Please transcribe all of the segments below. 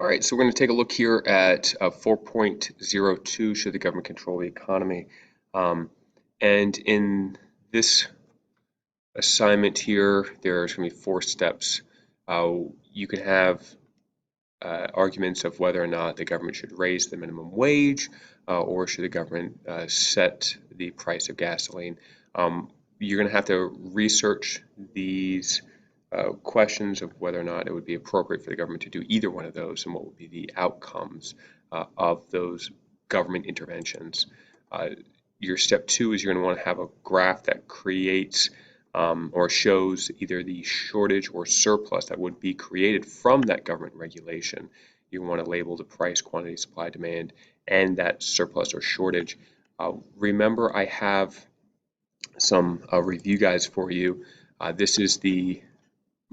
All right, so we're going to take a look here at 4.02, should the government control the economy? And in this assignment here, there's going to be 4 steps. You can have arguments of whether or not the government should raise the minimum wage or should the government set the price of gasoline. You're going to have to research these questions of whether or not it would be appropriate for the government to do either one of those and what would be the outcomes of those government interventions. Your step 2 is you're going to want to have a graph that creates or shows either the shortage or surplus that would be created from that government regulation. You want to label the price, quantity, supply, demand, and that surplus or shortage. Remember, I have some review guides for you. This is the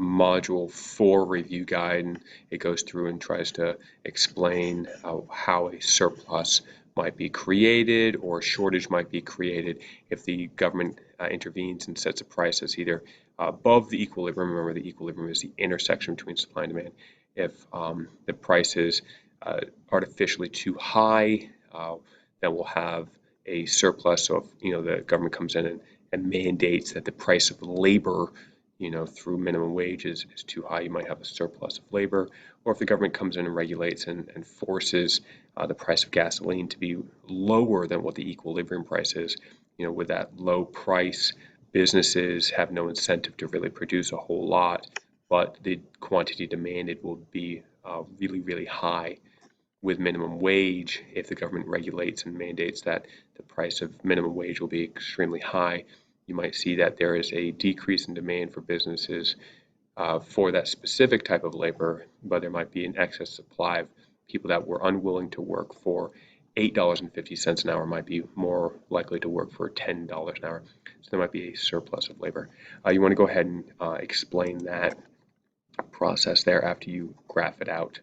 Module 4 review guide, and it goes through and tries to explain how a surplus might be created or a shortage might be created if the government intervenes and sets a price that's either above the equilibrium. Remember, the equilibrium is the intersection between supply and demand. If the price is artificially too high, then we'll have a surplus. So if the government comes in and mandates that the price of labor through minimum wage is too high, you might have a surplus of labor. Or if the government comes in and regulates and forces the price of gasoline to be lower than what the equilibrium price is, with that low price, businesses have no incentive to really produce a whole lot, but the quantity demanded will be really, really high. With minimum wage, if the government regulates and mandates that the price of minimum wage will be extremely high, you might see that there is a decrease in demand for businesses for that specific type of labor, but there might be an excess supply of people that were unwilling to work for $8.50 an hour might be more likely to work for $10 an hour. So there might be a surplus of labor. You want to go ahead and explain that process there after you graph it out.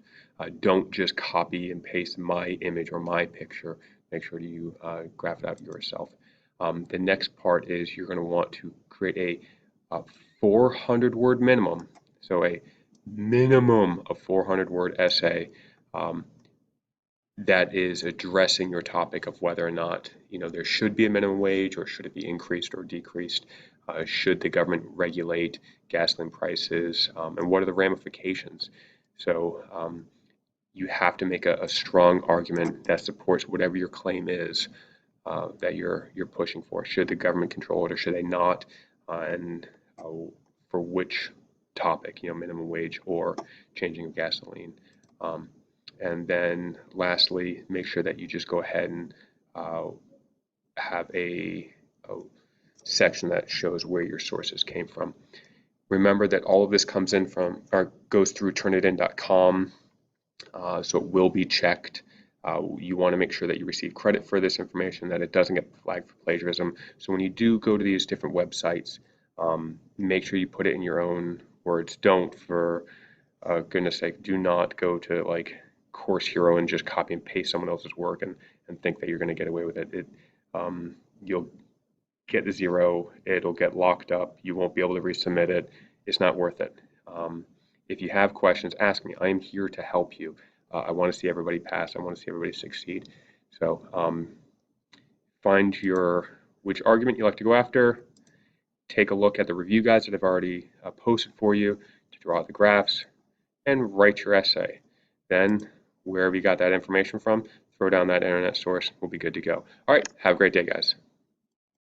Don't just copy and paste my image or my picture. Make sure you graph it out yourself. The next part is you're going to want to create a 400-word minimum, so a minimum of 400-word essay that is addressing your topic of whether or not there should be a minimum wage or should it be increased or decreased. Should the government regulate gasoline prices, and what are the ramifications? So you have to make a strong argument that supports whatever your claim is that you're pushing for. Should the government control it or should they not? And for which topic, minimum wage or changing of gasoline. And then lastly, make sure that you just go ahead and have a section that shows where your sources came from. Remember that all of this comes in from or goes through turnitin.com, so it will be checked. You want to make sure that you receive credit for this information, that it doesn't get flagged for plagiarism. So when you do go to these different websites, make sure you put it in your own words. Don't, for goodness sake, do not go to like Course Hero and just copy and paste someone else's work and think that you're going to get away with it. You'll get the 0, it'll get locked up, you won't be able to resubmit it. It's not worth it. If you have questions, ask me. I am here to help you. I want to see everybody pass. I want to see everybody succeed. So find which argument you like to go after. Take a look at the review guides that I've already posted for you to draw out the graphs, and write your essay. Then, wherever you got that information from, throw down that internet source. We'll be good to go. All right, have a great day, guys.